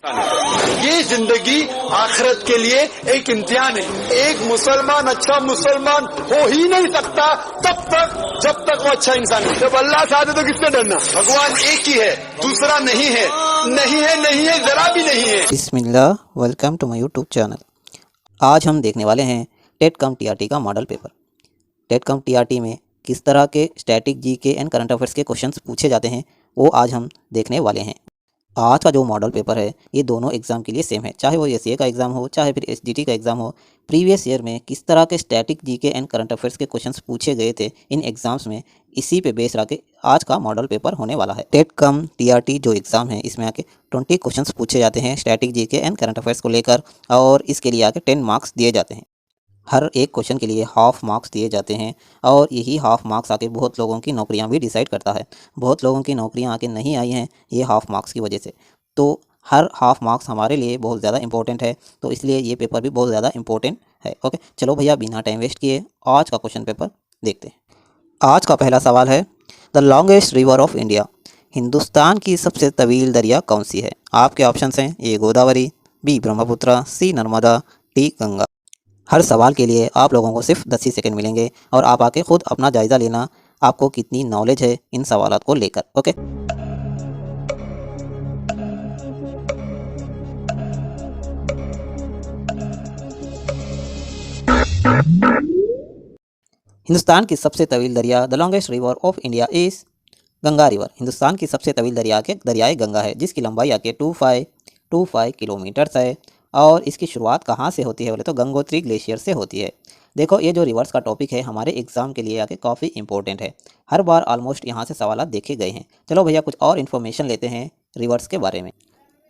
ये जिंदगी आखिरत के लिए एक इम्तिहान है। एक मुसलमान अच्छा मुसलमान हो ही नहीं सकता तब तक जब तक वो अच्छा इंसान है। जब अल्लाह साथ है तो किससे डरना? भगवान एक ही है, दूसरा नहीं है, नहीं है, नहीं है, जरा भी नहीं है। बिस्मिल्लाह, welcome to my YouTube channel. आज हम देखने वाले हैं टेट कम टीआरटी का model paper. TET cum TRT में किस तरह के static GK and current affairs के क्वेश्चंस पूछे जाते हैं वो आज हम देखने वाले हैं। आज का जो मॉडल पेपर है ये दोनों एग्ज़ाम के लिए सेम है, चाहे वो एससीए का एग्ज़ाम हो चाहे फिर एसजीटी का एग्ज़ाम हो। प्रीवियस ईयर में किस तरह के static GK and current affairs के क्वेश्चंस पूछे गए थे इन एग्ज़ाम्स में, इसी पे बेस रख के आज का मॉडल पेपर होने वाला है। टेट कम टीआरटी जो एग्ज़ाम है इसमें आके 20 क्वेश्चंस पूछे जाते हैं static GK and current affairs को लेकर, और इसके लिए आके 10 मार्क्स दिए जाते हैं। हर एक क्वेश्चन के लिए हाफ मार्क्स दिए जाते हैं और यही हाफ मार्क्स आके बहुत लोगों की नौकरियां भी डिसाइड करता है। बहुत लोगों की नौकरियां आके नहीं आई हैं ये हाफ मार्क्स की वजह से, तो हर हाफ मार्क्स हमारे लिए बहुत ज़्यादा इंपॉर्टेंट है, तो इसलिए ये पेपर भी बहुत ज़्यादा इंपॉर्टेंट है। ओके, चलो भैया बिना टाइम वेस्ट किए आज का क्वेश्चन पेपर देखते हैं। आज का पहला सवाल है, the longest river of India, Hindustan की सबसे तवील दरिया कौन सी है? आपके ऑप्शंस हैं ए गोदावरी, बी ब्रह्मपुत्र, सी नर्मदा, डी गंगा। हर सवाल के लिए आप लोगों को सिर्फ 10 ही सेकंड मिलेंगे और आप आके खुद अपना जायज़ा लेना आपको कितनी नॉलेज है इन सवालात को लेकर। ओके, हिंदुस्तान की सबसे तवील दरिया, the longest river of India is Ganga river. Hindustan की सबसे तवील दरिया के दरियाए गंगा है जिसकी लंबाई आके 2525 किलोमीटर्स है। और इसकी शुरुआत कहाँ से होती है बोले तो गंगोत्री ग्लेशियर से होती है। देखो ये जो रिवर्स का टॉपिक है हमारे एग्जाम के लिए आके काफ़ी इंपॉर्टेंट है, हर बार ऑलमोस्ट यहाँ से सवाल देखे गए हैं। चलो भैया कुछ और इन्फॉर्मेशन लेते हैं रिवर्स के बारे में।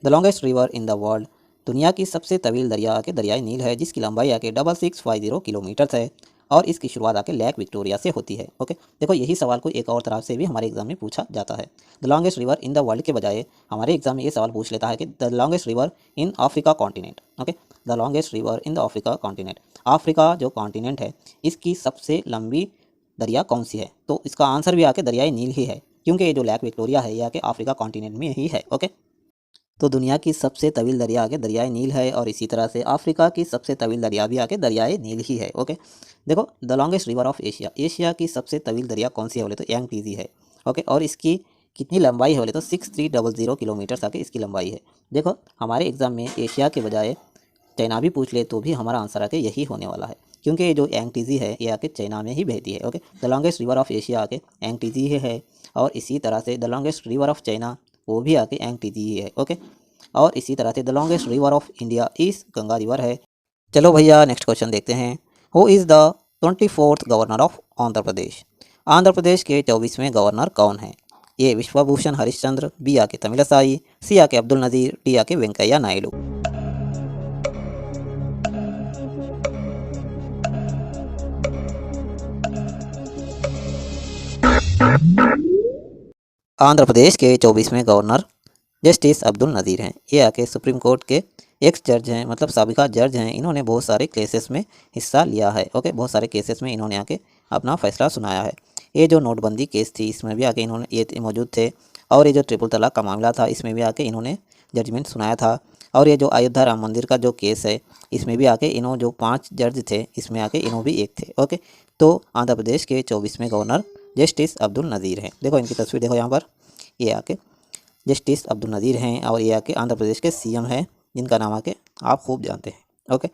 The longest river in the world, दुनिया की सबसे तवील दरिया आके दरियाई नील है जिसकी लंबाई आके 6650 किलोमीटर्स है और इसकी शुरुआत आके लेक विक्टोरिया से होती है। ओके, देखो यही सवाल को एक और तरह से भी हमारे एग्जाम में पूछा जाता है। The longest river in the world के बजाय हमारे एग्जाम में ये सवाल पूछ लेता है कि the longest river in Africa continent. Okay, the longest river in the Africa continent, Africa जो कॉन्टिनेंट है इसकी सबसे लंबी दरिया कौन सी है? तो इसका आंसर भी आके दरियाई नील ही है, क्योंकि ये जो लेक विक्टोरिया है ये आके अफ्रीका कॉन्टिनेंट में ही है। ओके, तो दुनिया की सबसे तवील दरिया आके दरियाए नील है और इसी तरह से अफ्रीका की सबसे तवील दरिया भी आके दरियाए नील ही है। ओके, देखो the longest river of Asia, Asia की सबसे तवील दरिया कौन सी है बोले तो यांगटीजी है। ओके, और इसकी कितनी लंबाई है बोले तो 6300 किलोमीटर आके इसकी लंबाई है। देखो हमारे एग्जाम में एशिया के बजाय चाइना भी पूछ ले तो भी हमारा आंसर आके यही होने वाला है, क्योंकि ये जो यांगटीजी है ये आके चाइना में ही बहती है। Okay, the longest river of Asia आके यांगटीजी है और इसी तरह से the longest river of China वो भी आके यांगटीजी ही है। ओके, और इसी तरह से the longest river of India इस गंगा रिवर है। चलो भैया नेक्स्ट क्वेश्चन देखते हैं। Who is the 24th governor of Andhra Pradesh, Andhra Pradesh के 24वें गवर्नर कौन है? ए विश्वभूषण हरिश्चंद्र, बी आके तमिलसाई, सी आके अब्दुल नज़ीर, डी आके वेंकैया नायडू। आंध्र प्रदेश के 24वें गवर्नर जस्टिस अब्दुल नज़ीर हैं। ये आके सुप्रीम कोर्ट के एक्स जज हैं, मतलब साबिका जज हैं। इन्होंने बहुत सारे केसेस में हिस्सा लिया है। ओके, बहुत सारे केसेस में इन्होंने आके अपना फैसला सुनाया है। ये जो नोटबंदी केस थी इसमें भी आके इन्होंने ये मौजूद थे, और ये जो ट्रिपल तलाक का मामला था इसमें भी आके इन्होंने जजमेंट सुनाया था, और ये जो अयोध्या राम मंदिर का जो केस है इसमें भी आके इन्हों जो 5 जज थे इसमें आके इन्हों भी एक थे। ओके, तो आंध्र प्रदेश के 24वें गवर्नर जस्टिस अब्दुल नज़ीर हैं। देखो इनकी तस्वीर देखो यहाँ पर, ये आके जस्टिस अब्दुल नज़ीर हैं और ये आके आंध्र प्रदेश के सीएम हैं जिनका नाम आके आप खूब जानते हैं। ओके,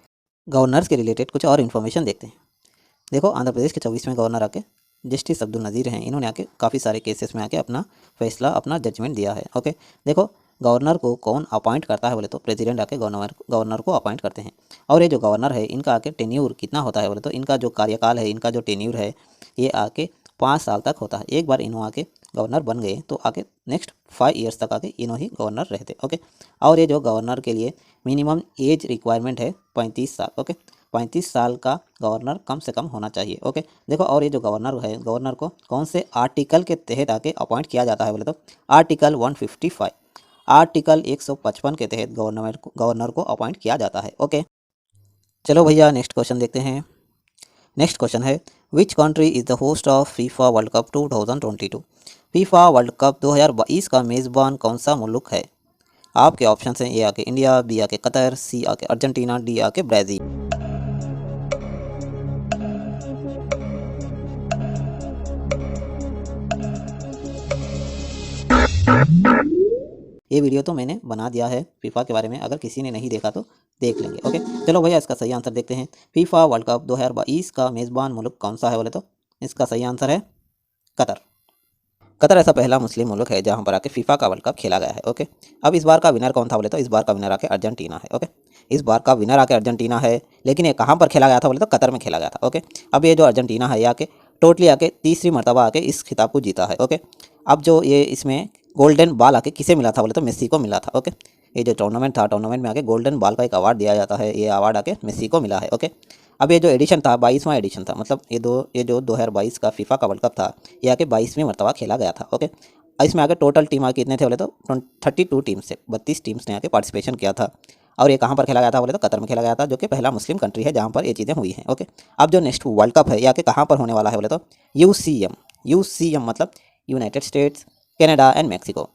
गवर्नर्स के रिलेटेड कुछ और इन्फॉर्मेशन देखते हैं। देखो आंध्र प्रदेश के 24वें गवर्नर आके जस्टिस अब्दुल नज़ीर हैं। इन्होंने आके काफ़ी सारे केसेस में आके अपना फैसला अपना जजमेंट दिया है। ओके, देखो गवर्नर को कौन अपॉइंट करता है बोले तो प्रेसिडेंट आके गवर्नर को अपॉइंट करते हैं। और ये जो गवर्नर है इनका आके टेन्यूर कितना होता है बोले तो इनका जो कार्यकाल है, इनका जो टेन्यूर है ये आके 5 साल तक होता है। एक बार इन्हों आके गवर्नर बन गए तो आके नेक्स्ट 5 ईयर्स तक आके इन्हों ही गवर्नर रहते। ओके, और ये जो गवर्नर के लिए मिनिमम एज रिक्वायरमेंट है 35 साल। ओके, 35 साल का गवर्नर कम से कम होना चाहिए। ओके, देखो और ये जो गवर्नर है, गवर्नर को कौन से आर्टिकल के तहत आके अपॉइंट किया जाता है बोले तो आर्टिकल 155, आर्टिकल 155 के तहत गवर्नर को अपॉइंट किया जाता है। ओके, चलो भैया नेक्स्ट क्वेश्चन देखते हैं। नेक्स्ट क्वेश्चन है, which country is the host of FIFA world cup 2022, FIFA world cup 2022 का मेज़बान कौन सा मुल्क है? आपके ऑप्शन हैं ए आके इंडिया, बी आके कतर, सी आके अर्जेंटीना, डी आके ब्राज़ील। ये वीडियो तो मैंने बना दिया है फीफा के बारे में, अगर किसी ने नहीं देखा तो देख लेंगे। ओके, चलो भैया इसका सही आंसर देखते हैं। फीफा वर्ल्ड कप 2022 का मेज़बान मुल्क कौन सा है बोले तो इसका सही आंसर है कतर। कतर ऐसा पहला मुस्लिम मुल्क है जहाँ पर आके फीफा का वर्ल्ड कप खेला गया है। ओके, अब इस बार का विनर कौन था बोले तो इस बार का विनर आके अर्जेंटीना है। ओके, इस बार का विनर आके अर्जेंटीना है, लेकिन ये कहाँ पर खेला गया था बोले तो कतर में खेला गया था। ओके, अब ये जो अर्जेंटीना है ये आके टोटली आके तीसरी मरतबा आके इस खिताब को जीता है। ओके, अब जो ये इसमें गोल्डन बॉल आके किसे मिला था बोले तो मेसी को मिला था। ओके, ये जो टूर्नामेंट था, टूर्नामेंट में आके गोल्डन बॉल का एक अवार्ड दिया जाता है, ये अवार्ड आके मेसी को मिला है। ओके, अब ये जो एडिशन था 22वां एडिशन था, मतलब ये जो 2022 का फीफा का वर्ल्ड कप था ये आके 22वीं मरतबा खेला गया था। ओके, इसमें आगे टोटल टीम आके कितने थे बोले तो 32 टीम से 32 टीम्स ने आके पार्टिसिपेशन किया था। और ये कहाँ पर खेला गया था बोले तो कतर में खेला गया था, जो कि पहला मुस्लिम कंट्री है जहाँ पर ये चीज़ें हुई हैं। ओके, अब जो नेक्स्ट वर्ल्ड कप है ये आके कहाँ पर होने वाला है बोले तो यूसीएम मतलब United States, Canada and Mexico,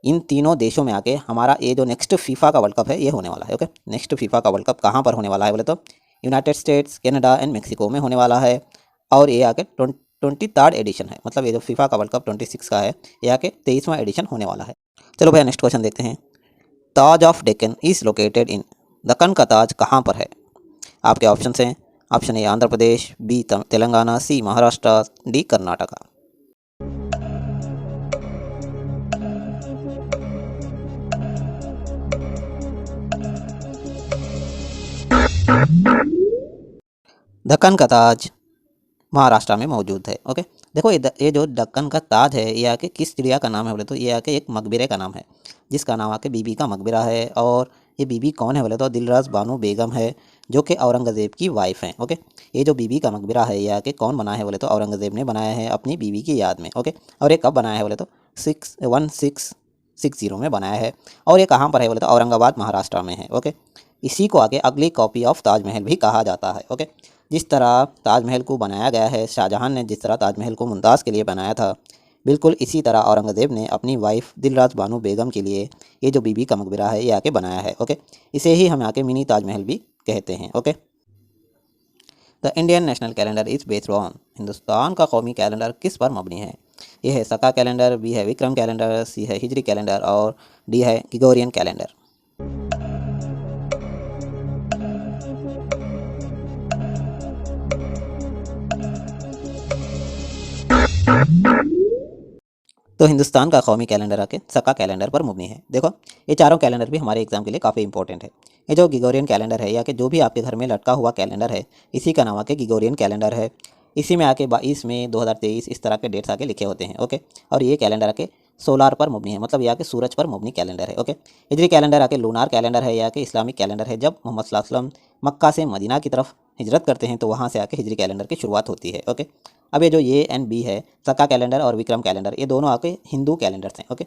इन तीनों देशों में आके हमारा ये जो नेक्स्ट फीफा का वर्ल्ड कप है ये होने वाला है। ओके, नेक्स्ट फीफा का वर्ल्ड कप कहाँ पर होने वाला है बोले तो United States, Canada and Mexico में होने वाला है। और ये आके 23rd एडिशन है, मतलब ये जो फीफा का वर्ल्ड कप 26 का है ये आके 23वां एडिशन होने वाला है। चलो भैया नेक्स्ट क्वेश्चन देखते हैं। Taj of Deccan is located in, Deccan का ताज कहाँ पर है? आपके ऑप्शन हैं, option A Andhra Pradesh, B Telangana, C Maharashtra, D Karnataka. Deccan का ताज महाराष्ट्र में मौजूद है। ओके, देखो ये जो दक्कन का ताज है ये आके किस चिड़िया का नाम है बोले तो ये आके एक मकबरे का नाम है, जिसका नाम आके बीबी का मकबरा है। और ये बीबी कौन है बोले तो दिलराज बानो बेगम है, जो कि औरंगज़ेब की वाइफ हैं। ओके, ये जो बीबी का मकबरा है ये आके कौन बनाया है बोले तो औरंगज़ेब ने बनाया है अपनी बीवी की याद में। ओके, और ये कब बनाया है बोले तो 1660 में बनाया है। और ये कहाँ पर है बोले तो औरंगाबाद महाराष्ट्र में है। ओके, इसी को आगे अगली कॉपी ऑफ ताजमहल भी कहा जाता है। ओके, जिस तरह ताजमहल को बनाया गया है, शाहजहां ने जिस तरह ताजमहल को मुमताज़ के लिए बनाया था, बिल्कुल इसी तरह औरंगज़ेब ने अपनी वाइफ दिलराज बानो बेगम के लिए ये जो बीबी का मकबरा है ये आके बनाया है। ओके, इसे ही हम आके मिनी ताजमहल भी कहते हैं। Okay, the Indian national calendar is based on, Hindustan का कौमी कैलेंडर किस पर मबनी है? ये है सका कैलेंडर, बी है विक्रम कैलेंडर, सी है हिजरी कैलेंडर और डी है ग्रिगोरियन कैलेंडर। तो हिंदुस्तान का कौमी कैलेंडर आके सका कैलेंडर पर मुबनी है। देखो ये चारों कैलेंडर भी हमारे एग्जाम के लिए काफ़ी इंपॉर्टेंट है। ये जो ग्रिगोरियन कैलेंडर है या कि जो भी आपके घर में लटका हुआ कैलेंडर है, इसी का नाम आके ग्रिगोरियन कैलेंडर है। इसी में आके 22 मई 2023 इस तरह के डेट्स आके लिखे होते हैं। ओके, और ये कैलेंडर आके सोलार पर मुबनी है, मतलब ये आके सूरज पर मुबनी कैलेंडर है। ओके, हिजरी कैलेंडर आके लूनार कैलेंडर है या कि इस्लामिक कैलेंडर है। जब मोहम्मद सल्लल्लाहु अलैहि वसल्लम मक्का से मदीना की तरफ हिजरत करते हैं तो वहाँ से आके हिजरी कैलेंडर की शुरुआत होती है। ओके, अब ये जो ए एंड बी है, सका कैलेंडर और विक्रम कैलेंडर, ये दोनों आके हिंदू कैलेंडर्स हैं। ओके,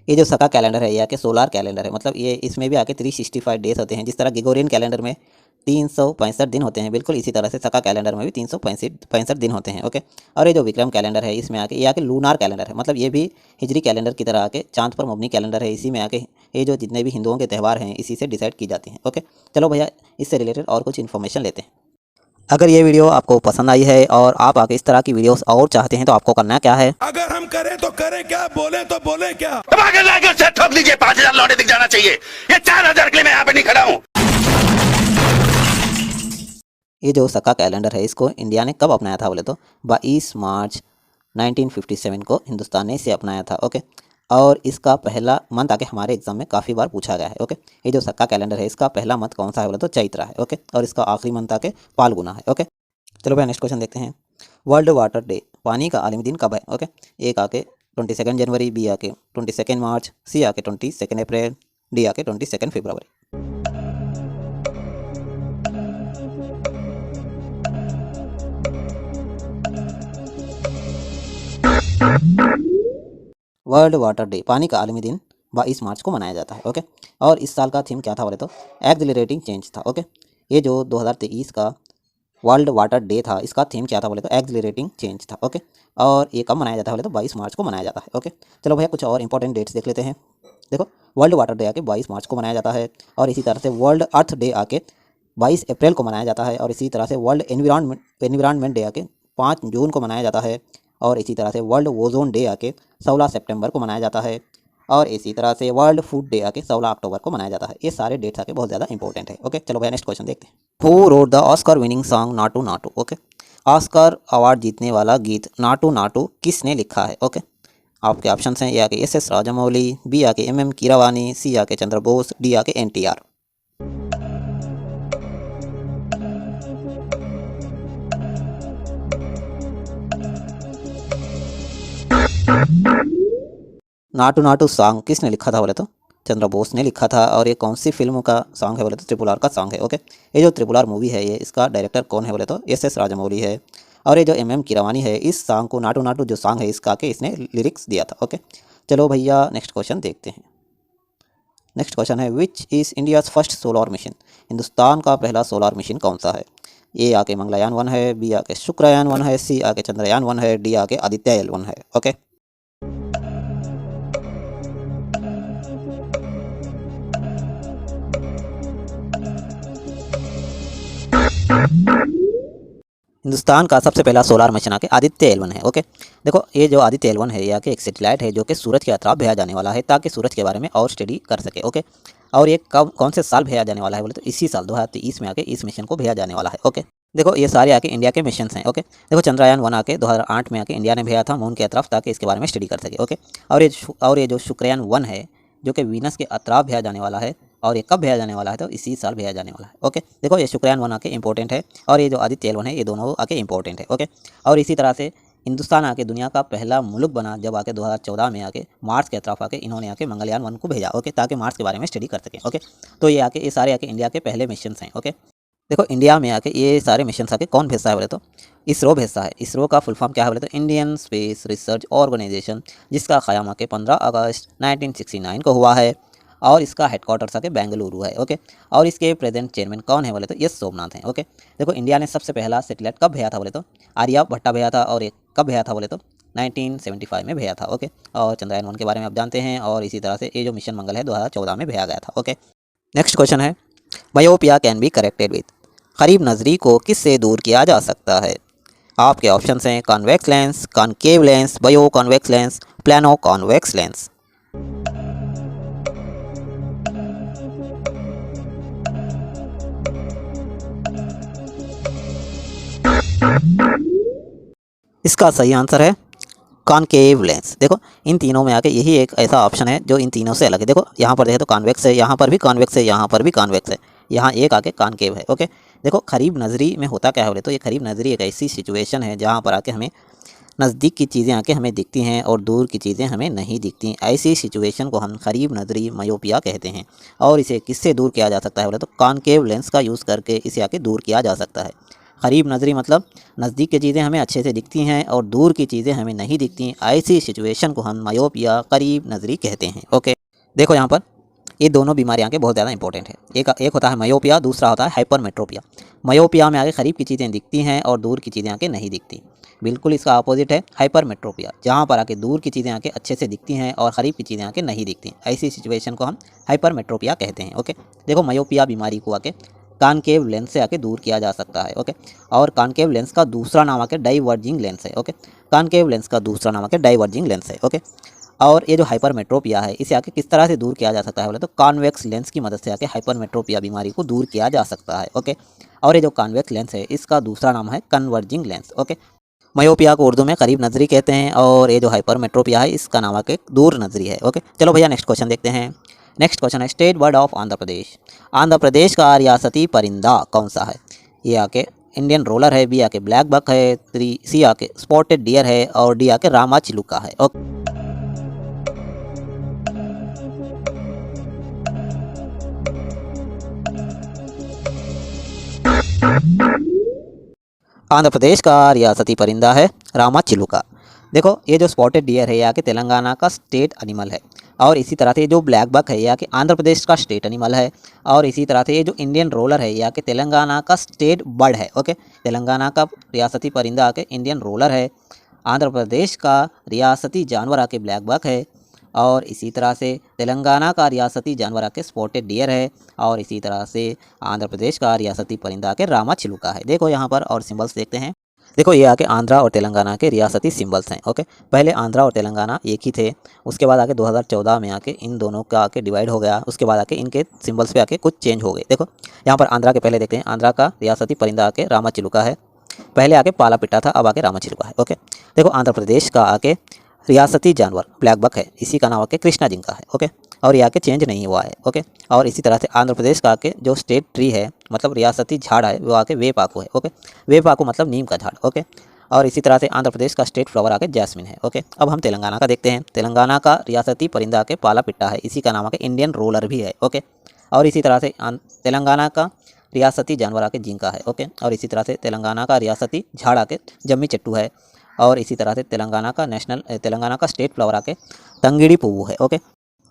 ये जो सका कैलेंडर है ये आके सोलार कैलेंडर है, मतलब ये इसमें भी आके 365 डेज होते हैं। जिस तरह ग्रिगोरियन कैलेंडर में 365 दिन होते हैं, बिल्कुल इसी तरह से सका कैलेंडर में भी 365 दिन होते हैं। ओके, और ये जो विक्रम कैलेंडर है इसमें आके ये आके लूनार कैलेंडर है, मतलब ये भी हिजरी कैलेंडर की तरह आके चांद पर मबनी कैलेंडर है। इसी में आके ये जो जितने भी हिंदुओं के त्यौहार हैं इसी से डिसाइड की जाती हैं। ओके, चलो भैया इससे रिलेटेड और कुछ इन्फॉर्मेशन लेते हैं। अगर ये वीडियो आपको पसंद आई है और आप आगे इस तरह की वीडियोस और चाहते हैं तो आपको करना क्या है, अगर हम करें तो करें क्या, बोले तो बोले क्या। अगर लाके उसे ठोक लीजिए, 5000 लौटे दिख जाना चाहिए। ये 4000 के लिए मैं यहाँ पे नहीं खड़ा हूँ। ये जो सका कैलेंडर है इसको इंडिया ने कब अपनाया था बोले तो 22 मार्च 1957 को हिंदुस्तान ने इसे अपनाया था। ओके, और इसका पहला मंथ आके हमारे एग्जाम में काफ़ी बार पूछा गया है। ओके, ये जो सक्का कैलेंडर है इसका पहला मंथ कौन सा है बोले तो चैत्र है। ओके, और इसका आखिरी मंथ आके फाल्गुना है। ओके, चलो भाई नेक्स्ट क्वेश्चन देखते हैं। वर्ल्ड वाटर डे, पानी का आलमी दिन कब है? ओके, एक आके 22 जनवरी, बी आके 22 मार्च, सी आके 22 अप्रैल, डी आके 22 फरवरी। वर्ल्ड वाटर डे, पानी का आलमी दिन 22 मार्च को मनाया जाता है। ओके, और इस साल का थीम क्या था बोले तो एक्सिलरेटिंग चेंज था। ओके, ये जो 2023 का वर्ल्ड वाटर डे था इसका थीम क्या था बोले तो एक्सिलरेटिंग चेंज था। ओके, और ये कब मनाया जाता है बोले तो 22 मार्च को मनाया जाता है। ओके, चलो भैया कुछ और इंपॉर्टेंट डेट्स देख लेते हैं। देखो वर्ल्ड वाटर डे आके 22 मार्च को मनाया जाता है, और इसी तरह से वर्ल्ड अर्थ डे आके 22 अप्रैल को मनाया जाता है, और इसी तरह से वर्ल्ड एनवायरनमेंट डे आके 5 जून को मनाया जाता है, और इसी तरह से वर्ल्ड ओजोन डे आके 16 सितंबर को मनाया जाता है, और इसी तरह से वर्ल्ड फूड डे आके 16 अक्टूबर को मनाया जाता है। ये सारे डेट्स आके बहुत ज़्यादा इंपॉर्टेंट है। ओके, चलो भैया नेक्स्ट क्वेश्चन देखते हैं। Who wrote the Oscar winning song Naatu Naatu? Okay, Oscar award जीतने वाला गीत नाटू नाटू किसने लिखा है? ओके, आपके ऑप्शन हैं ए आके एस राजामौली, बी आके MM कीरावानी, सी आके चंद्र बोस, डी आके NTR। नाटू नाटू सॉन्ग किसने लिखा था बोले तो चंद्र बोस ने लिखा था, और ये कौन सी फिल्म का सॉन्ग है बोले तो RRR का सॉन्ग है। ओके, ये जो RRR मूवी है ये इसका डायरेक्टर कौन है बोले तो SS राजामौली है, और ये जो MM कीरावानी है इस सॉन्ग को नाटू नाटू जो सॉन्ग है इसका के इसने लिरिक्स दिया था। ओके, चलो भैया नेक्स्ट क्वेश्चन देखते हैं। नेक्स्ट क्वेश्चन है which is India's first solar mission? Hindustan का पहला सोलर मिशन कौन सा है? ए आके मंगलयान 1 है, बी आके शुक्रयान 1 है, सी आके चंद्रयान 1 है, डी आके आदित्य L1 है। ओके, हिंदुस्तान का सबसे पहला सोलर मिशन आके आदित्य L1 है। ओके, देखो ये जो आदित्य L1 है ये आके एक सैटेलाइट है जो कि सूरज के अतराफ भेजा जाने वाला है ताकि सूरज के बारे में और स्टडी कर सके। ओके, और ये कब कौन से साल भेजा जाने वाला है बोले तो इसी साल 2023 में आके इस मिशन को भेजा जाने वाला है। ओके, देखो ये सारे आके इंडिया के मिशन हैं। ओके, देखो चंद्रयान 1 आके 2008 में आके इंडिया ने भेजा था मून के अतराफ ताकि इसके बारे में स्टडी कर सके। ओके, और ये जो शुक्रयान 1 है जो कि वीनस के अतराफ भेजा जाने वाला है, और ये कब भेजा जाने वाला है तो इसी साल भेजा जाने वाला है। ओके, देखो ये शुक्रयान 1 आके इंपॉर्टेंट है, और ये जो आदित्य L1 है ये दोनों आके इंपॉर्टेंट है। ओके, और इसी तरह से हिंदुस्तान आके दुनिया का पहला मुल्क बना जब आके 2014 में आके मार्स के अतराफ आके इन्होंने आके मंगलयान 1 को भेजा। ओके, ताकि मार्स के बारे में स्टडी कर सकें। ओके, तो ये सारे आके इंडिया के पहले मिशन हैं। ओके, देखो इंडिया में आके ये सारे मिशन आके कौन भेजता है बोले तो इसरो भेजता है। इसरो का फुल फॉर्म क्या है बोले तो इंडियन स्पेस रिसर्च ऑर्गेनाइजेशन, जिसका क़याम आके 15 अगस्त 1969 को हुआ है, और इसका हेडक्वार्टर्स आके बेंगलुरु है। ओके, और इसके प्रेजेंट चेयरमैन कौन है बोले तो एस सोमनाथ हैं। ओके, देखो इंडिया ने सबसे पहला सैटेलाइट कब भेजा था बोले तो आर्यभट्टा भेजा था, और ये कब भेजा था बोले तो 1975 में भेजा था। ओके, और चंद्रयान 1 के बारे में आप जानते हैं, और इसी तरह से ये जो मिशन मंगल है 2014 में भेजा गया था। ओके, नेक्स्ट क्वेश्चन है बायोपिया कैन बी करेक्टेड विद? करीब नजरी को किससे दूर किया जा सकता है? आपके ऑप्शन हैं convex lens, concave lens, bio convex lens, plano convex lens. इसका सही आंसर है कॉनकेव लेंस। देखो इन तीनों में आके यही एक ऐसा ऑप्शन है जो इन तीनों से अलग है। देखो यहाँ पर देखें तो कॉन्वेक्स है, यहाँ पर भी कॉन्वेक्स है, यहाँ पर भी कॉन्वेक्स है, यहाँ एक आके कॉनकेव है। ओके, देखो करीब नज़री में होता क्या है बोले तो ये करीब नज़री एक ऐसी सिचुएशन है जहाँ पर आके हमें नज़दीक की चीज़ें आके हमें दिखती हैं और दूर की चीज़ें हमें नहीं दिखती। ऐसी सिचुएशन को हम करीब नज़री मायोपिया कहते हैं, और इसे किससे दूर किया जा सकता है बोले तो कॉनकेव लेंस का यूज़ करके इसे आके दूर किया जा सकता है। करीब नज़री मतलब नज़दीक की चीज़ें हमें अच्छे से दिखती हैं और दूर की चीज़ें हमें नहीं दिखती। ऐसी सिचुएशन को हम मायोपिया करीब नज़री कहते हैं। ओके, देखो यहाँ पर ये दोनों बीमारियाँ के बहुत ज़्यादा इंपॉर्टेंट है। एक होता है मायोपिया, दूसरा होता है हाइपरमेट्रोपिया। मायोपिया में आगे करीब की चीज़ें दिखती हैं और दूर की चीज़ें आके नहीं दिखती। बिल्कुल इसका अपोजिट है हाइपरमेट्रोपिया, जहाँ पर आके दूर की चीज़ें आके अच्छे से दिखती हैं और करीब की चीज़ें आके नहीं दिखती। ऐसी सिचुएशन को हम हाइपरमेट्रोपिया कहते हैं। ओके, देखो मायोपिया बीमारी को आके कॉनकेव लेंस से आके दूर किया जा सकता है। ओके, और कॉनकेव लेंस का दूसरा नाम आके डाइवर्जिंग लेंस है। ओके, कॉनकेव लेंस का दूसरा नाम आके डाइवर्जिंग लेंस है। ओके, और ये जो हाइपरमेट्रोपिया है इसे आके किस तरह से दूर किया जा सकता है बोले तो कॉन्वेक्स लेंस की मदद से आके हाइपरमेट्रोपिया बीमारी को दूर किया जा सकता है। ओके, और ये जो कॉन्वेक्स लेंस है इसका दूसरा नाम है कन्वर्जिंग लेंस। ओके, मायोपिया को उर्दू में करीब नजरी कहते हैं, और ये जो हाइपरमेट्रोपिया है इसका नाम आके दूर नजरी है। ओके, चलो भैया नेक्स्ट क्वेश्चन देखते हैं। नेक्स्ट क्वेश्चन है state bird of Andhra Pradesh. Andhra प्रदेश का रियासती परिंदा कौन सा है? ये आके इंडियन रोलर है, बी आके ब्लैक बक है, सी आके स्पॉटेड डियर है, और डी आके रामा चिलुका है। ओके, आंध्र प्रदेश का रियासती परिंदा है रामा चिलुका। देखो ये जो स्पॉटेड डियर है यह के तेलंगाना का स्टेट एनिमल है, और इसी तरह से जो ब्लैक बक है यह के आंध्र प्रदेश का स्टेट एनिमल है, और इसी तरह से ये जो इंडियन रोलर है यह के तेलंगाना का स्टेट बर्ड है। ओके, तेलंगाना का रियासती परिंदा आके इंडियन रोलर है, आंध्र प्रदेश का रियासती जानवर आके ब्लैक बक है, और इसी तरह से तेलंगाना का रियासती जानवर आके स्पॉटेड डियर है, और इसी तरह से आंध्र प्रदेश का रियासती परिंदा आके रामाचिलुका है। देखो यहाँ पर और सिंबल्स देखते हैं। देखो ये आके आंध्रा और तेलंगाना के रियासती सिंबल्स हैं। ओके, पहले आंध्रा और तेलंगाना एक ही थे, उसके बाद आके 2014 में आके इन दोनों का आके डिवाइड हो गया, उसके बाद आके इनके सिंबल्स पे आके कुछ चेंज हो गए। देखो यहाँ पर आंध्रा के पहले देखते हैं, आंध्रा का रियासती परिंदा आके रामाचिलुका है, पहले आके पाला पिट्टा था, अब आके रामाचिलुका है। ओके, देखो आंध्र प्रदेश का आके रियासती जानवर ब्लैक बक है, इसी का नाम आके कृष्णा जिंका है। ओके, और ये आके चेंज नहीं हुआ है। ओके, और इसी तरह से आंध्र प्रदेश का आके जो स्टेट ट्री है, मतलब रियासती झाड़ है, वो आके वेपाकू है। ओके, वेपाकू मतलब नीम का झाड़। ओके, और इसी तरह से आंध्र प्रदेश का स्टेट फ्लावर आके जैस्मिन है। ओके, अब हम तेलंगाना का देखते हैं। तेलंगाना का रियासती परिंदा आके पाला पिट्टा है, इसी का नाम आके इंडियन रोलर भी है। ओके, और इसी तरह से तेलंगाना का रियासती जानवर आके जिंका है। ओके, और इसी तरह से तेलंगाना का रियासती झाड़ आके जम्मी चट्टू है, और इसी तरह से तेलंगाना का स्टेट फ्लावर आके तंगिड़ी पुव्वू है। ओके,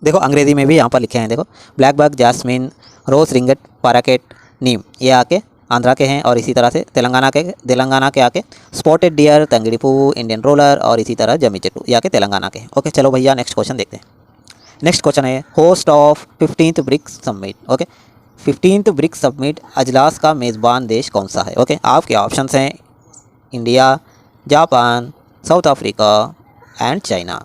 देखो अंग्रेजी में भी यहाँ पर लिखे हैं, देखो ब्लैक बक, जैस्मिन, रोज रिंगट, पैराकेट, नीम, ये आके आंध्रा के हैं, और इसी तरह से तेलंगाना के आके स्पॉटेड डियर, तंगिड़ी पुव्वू, इंडियन रोलर, और इसी तरह जम्मी चट्टू, ये आके तेलंगाना के हैं। ओके, चलो भैया नेक्स्ट क्वेश्चन देखते हैं। नेक्स्ट क्वेश्चन है host of 15th BRICS summit. Okay, 15th BRICS summit अजलास का मेज़बान देश कौन सा है? ओके, आपके ऑप्शंस हैं India, Japan, south Africa and China.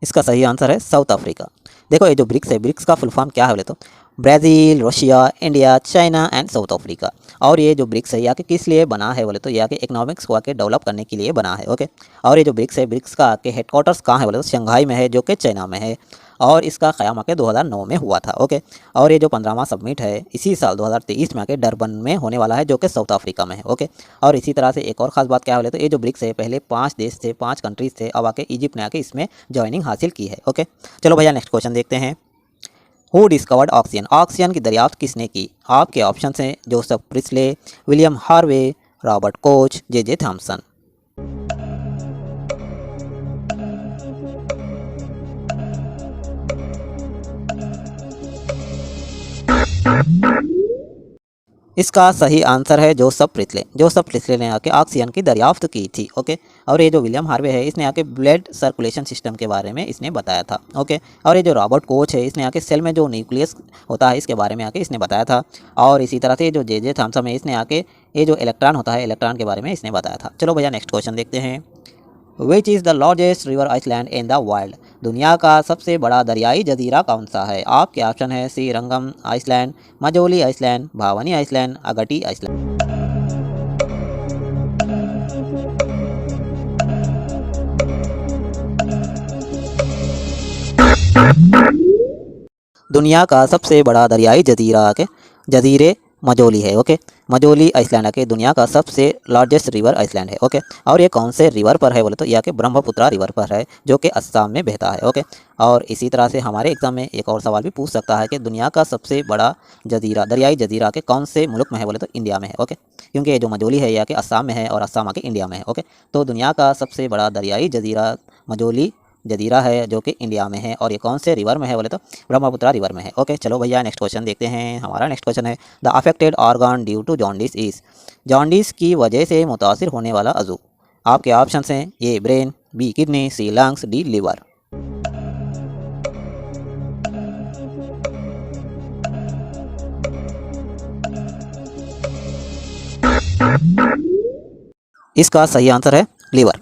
इसका सही आंसर है साउथ अफ्रीका। देखो ये जो ब्रिक्स है, ब्रिक्स का फुल फॉर्म क्या है बोले तो Brazil, Russia, India, China and south Africa. और ये जो ब्रिक्स है ये आके किस लिए बना है बोले तो ये आके इकोनॉमिक्स को आके डेवलप करने के लिए बना है। ओके, और ये जो ब्रिक्स है, ब्रिक्स का आके हेडक्वार्टर्स कहाँ है बोले तो शंघाई में है, जो कि चाइना में है, और इसका क़याम आके 2009 में हुआ था। ओके, और ये जो 15वां समिट है इसी साल 2023 में आके डरबन में होने वाला है, जो कि साउथ अफ्रीका में है। ओके, और इसी तरह से एक और ख़ास बात क्या बोले तो ये जो ब्रिक्स है पहले 5 देश थे, 5 कंट्रीज थे, अब आके इजिप्ट ने आके इसमें ज्वाइनिंग हासिल की है। ओके, चलो भैया नेक्स्ट क्वेश्चन देखते हैं। Who discovered oxygen? ऑक्सीजन की दरियाफ्त किसने की? आपके ऑप्शंस हैं Joseph Presley, William Harvey, Robert Koch, J Thomson. इसका सही आंसर है जोसेफ प्रिस्ले। जोसेफ प्रिस्ले ने आके ऑक्सीजन की दरियाफ्त की थी। ओके, और ये जो विलियम हार्वे है इसने आके ब्लड सर्कुलेशन सिस्टम के बारे में इसने बताया था। ओके, और ये जो रॉबर्ट कोच है इसने आके सेल में जो न्यूक्लियस होता है इसके बारे में आके इसने बताया था। और इसी तरह से जो जे थॉमसन है इसने आके ये जो इलेक्ट्रॉन होता है, इलेक्ट्रॉन के बारे में इसने बताया था। चलो भैया नेक्स्ट क्वेश्चन देखते हैं। Which is the largest river island in the world? दुनिया का सबसे बड़ा दरियाई जजीरा कौन सा है? आपके ऑप्शन है सी रंगम आइसलैंड, मजोली आइसलैंड, भावनी आइसलैंड, अगटी आइसलैंड। दुनिया का सबसे बड़ा दरियाई जजीरे मजोली है। ओके, मजोली आइसलैंड के दुनिया का सबसे लार्जेस्ट रिवर आइसलैंड है। ओके, और ये कौन से रिवर पर है बोले तो यह के ब्रह्मपुत्रा रिवर पर है, जो कि असम में बहता है। ओके, और इसी तरह से हमारे एग्जाम में एक और सवाल भी पूछ सकता है कि दुनिया का सबसे बड़ा दरियाई जजीरा के कौन से मुल्क में है बोले तो इंडिया में है। ओके, क्योंकि ये जो मजोली है यह के असम में है और असम आके इंडिया में है। ओके, तो दुनिया का सबसे बड़ा दरियाई जजीरा मजोली जजीरा है, जो कि इंडिया में है, और ये कौन से रिवर में है बोले तो ब्रह्मपुत्रा रिवर में है। ओके, चलो भैया नेक्स्ट क्वेश्चन देखते हैं। हमारा नेक्स्ट क्वेश्चन है the affected organ due to jaundice is? Jaundice की वजह से मुतासिर होने वाला अज़ू। आपके ऑप्शंस हैं A brain, B kidney, C lungs, D liver. इसका सही आंसर है लिवर।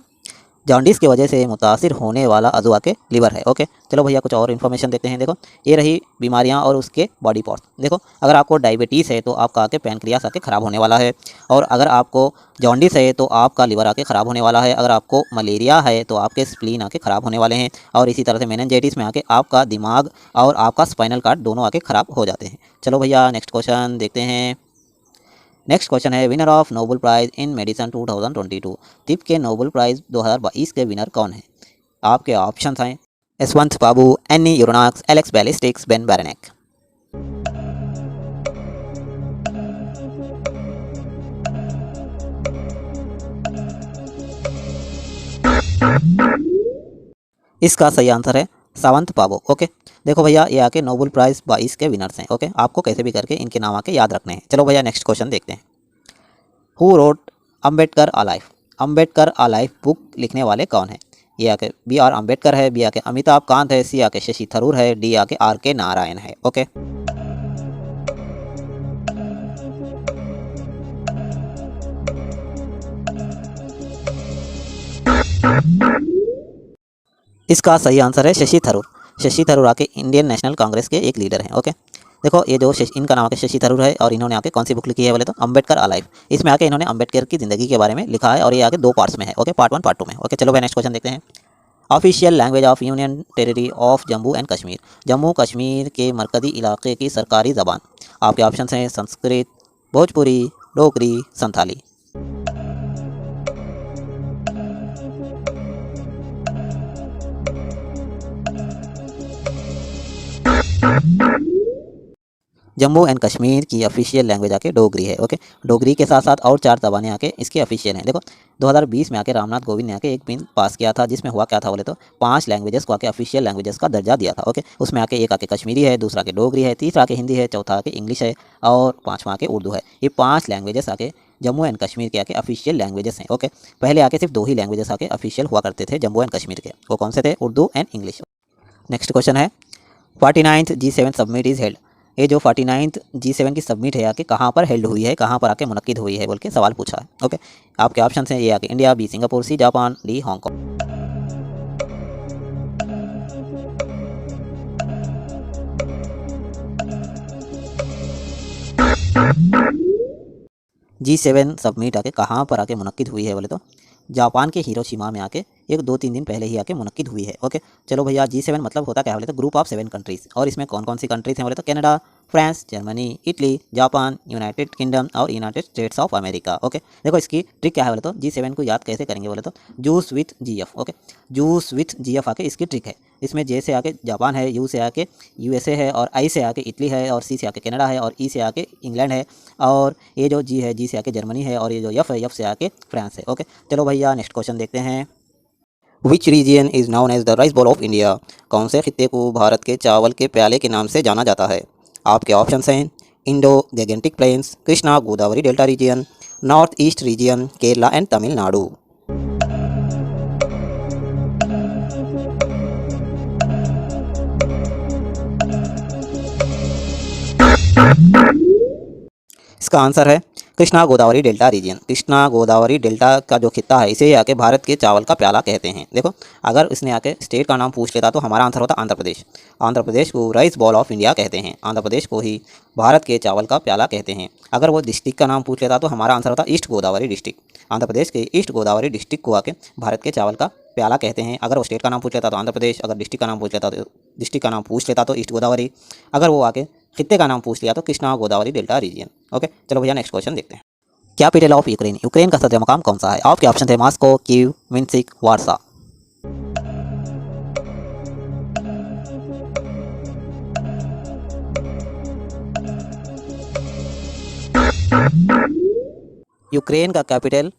जॉन्डिस की वजह से मुतासिर होने वाला अज़ुआ के लिवर है। ओके, चलो भैया कुछ और इन्फॉर्मेशन देखते हैं। देखो ये रही बीमारियां और उसके बॉडी पार्ट्स। देखो अगर आपको डायबिटीज़ है तो आपका आके पैनक्रियास आके ख़राब होने वाला है, और अगर आपको जॉन्डिस है तो आपका लिवर आके ख़राब होने वाला है, अगर आपको मलेरिया है तो आपके स्प्लीन आके ख़राब होने वाले हैं, और इसी तरह से मेनिंजाइटिस में आके आपका दिमाग और आपका स्पाइनल कार्ड दोनों आके ख़राब हो जाते हैं। चलो भैया नेक्स्ट क्वेश्चन देखते हैं। नेक्स्ट क्वेश्चन है winner of Nobel prize in medicine 2022। तिब के नोबेल प्राइज़ 2022 के विनर कौन है? आपके ऑप्शंस हैं यशवंत बाबू, एनी यूरोनाक्स, एलेक्स बैलिस्टिक्स, बेन बैरनेक। इसका सही आंसर है सावंत पाबो। ओके, देखो भैया ये आके नोबेल प्राइज़ 22 के विनर्स हैं। ओके, आपको कैसे भी करके इनके नाम आके याद रखने हैं। चलो भैया नेक्स्ट क्वेश्चन देखते हैं। Who wrote Ambedkar alive? Ambedkar alive book लिखने वाले कौन है? ये आके बी आर अम्बेडकर है, बी आके अमिताभ कांत है, सी आके शशि थरूर है, डी आके आर के नारायण है। ओके, इसका सही आंसर है शशि थरूर। शशि थरूर आके इंडियन नेशनल कांग्रेस के एक लीडर हैं। ओके, देखो ये जो इनका नाम आके शशि थरूर है और इन्होंने आके कौन सी बुक लिखी है बोले तो अम्बेडकर अलाइव। इसमें आके इन्होंने अम्बेडकर की ज़िंदगी के बारे में लिखा है और ये आगे 2 पार्ट्स में है। ओके, पार्ट 1 पार्ट 2 में। ओके, चलो भाई नेक्स्ट क्वेश्चन देखते हैं। Official language of union territory of Jammu and Kashmir? Jammu Kashmir के मरकज़ी इलाके की सरकारी ज़बान। आपके ऑप्शन हैं संस्कृत, भोजपुरी, डोगरी, संथाली। जम्मू एंड कश्मीर की ऑफिशियल लैंग्वेज आके डोगरी है। ओके, डोगरी के साथ साथ और 4 ज़बानें आके इसकी ऑफिशियल हैं। देखो 2020 में आके रामनाथ कोविंद ने आके एक बिल पास किया था जिसमें हुआ क्या था बोले तो 5 लैंग्वेजेस को आके ऑफिशियल लैंग्वेजेस का दर्जा दिया था। ओके, उसमें आके एक आके कश्मीरी है, दूसरा आके डोगरी है, तीसरा आके हिंदी है, चौथा आके इंग्लिश है और 5वां आके उर्दू है। ये 5 लैंग्वेजेस आके जम्मू एंड कश्मीर के आके ऑफिशियल लैंग्वेजेस हैं। ओके, पहले आके सिर्फ 2 ही लैंग्वेजेस आके ऑफिशियल हुआ करते थे जम्मू एंड कश्मीर के। वो कौन से थे? Urdu and English. Next question है 49th G7 summit is held? ये जो 49th G7 की समिट है आके कहाँ पर हेल्ड हुई है, कहाँ पर आके मुनक्किद हुई है बोल के सवाल पूछा है। ओके, आपके ऑप्शन हैं ये आके India, B Singapore, C Japan, D Hong Kong. G7 summit आके कहाँ पर आके मुनक्किद हुई है बोले तो जापान के हिरोशिमा में आके एक 2-3 दिन पहले ही आके मुनक्किद हुई है। ओके, चलो भैया G7 मतलब होता क्या है बोले तो ग्रुप ऑफ 7 कंट्रीज़। और इसमें कौन कौन सी कंट्रीज़ हैं बोले तो Canada, France, Germany, Italy, Japan, United Kingdom और United States of America. Okay, देखो इसकी ट्रिक क्या है बोले तो G7 को याद कैसे करेंगे बोले तो juice with GF। Okay, juice with GF आके इसकी ट्रिक है। इसमें जे से आके जापान है, यू से आके USA है और आई से आके इटली है और सी से आके कनाडा है और ई से आके इंग्लैंड है और ये जो जी है, जी से आके जर्मनी है और ये जो एफ है, एफ से आके फ्रांस है। ओके, चलो भैया नेक्स्ट क्वेश्चन देखते हैं। Which region is known as the rice bowl of India? कौन से खित्ते को भारत के चावल के प्याले के नाम से जाना जाता है? आपके ऑप्शंस हैं Indo Gangetic plains, Krishna Godavari delta region, North East region, Kerala and Tamil Nadu. इसका आंसर है Krishna Godavari delta region. Krishna Godavari delta का जो खित्ता है इसे आके भारत के चावल का प्याला कहते हैं। देखो अगर इसने आके स्टेट का नाम पूछ लेता तो हमारा आंसर होता आंध्र प्रदेश। आंध्र प्रदेश को राइस बॉल ऑफ इंडिया कहते हैं। आंध्र प्रदेश को ही भारत के चावल का प्याला कहते हैं। अगर वो डिस्ट्रिक्ट का नाम पूछ लेता तो हमारा आंसर होता ईस्ट गोदावरी डिस्ट्रिक्ट। आंध्र प्रदेश के ईस्ट गोदावरी डिस्ट्रिक्ट को आके भारत के चावल का प्याला कहते हैं। अगर वो स्टेट का नाम पूछ लेता तो आंध्र प्रदेश, अगर डिस्ट्रिक्ट का नाम पूछ लेता तो ईस्ट गोदावरी, अगर वो आके खित्ते का नाम पूछ लिया तो Krishna Godavari delta region. Okay, चलो भैया नेक्स्ट क्वेश्चन देखते हैं। Capital of Ukraine? यूक्रेन का सदर मकाम कौन सा है? आपके ऑप्शन थे Moscow, Kyiv, Minsk, Warsaw. Ukraine का कैपिटल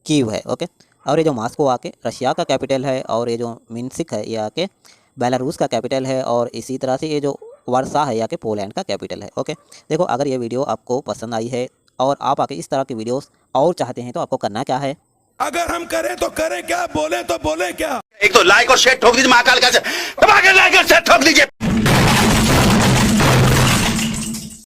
कीव है। ओके, और ये जो मॉस्को आके रशिया का कैपिटल है और ये जो मिन्स्क है ये आके बेलारूस का कैपिटल है और इसी तरह से ये जो वार्सा है या के पोलैंड का कैपिटल है। ओके, देखो अगर ये वीडियो आपको पसंद आई है और आप आके इस तरह की वीडियोस और चाहते हैं तो आपको करना क्या है? अगर हम करें तो करें क्या, बोले तो बोले क्या। एक तो लाइक और शेयर ठोक दीजिए महाकाल का, लाइक और शेयर ठोक दीजिए।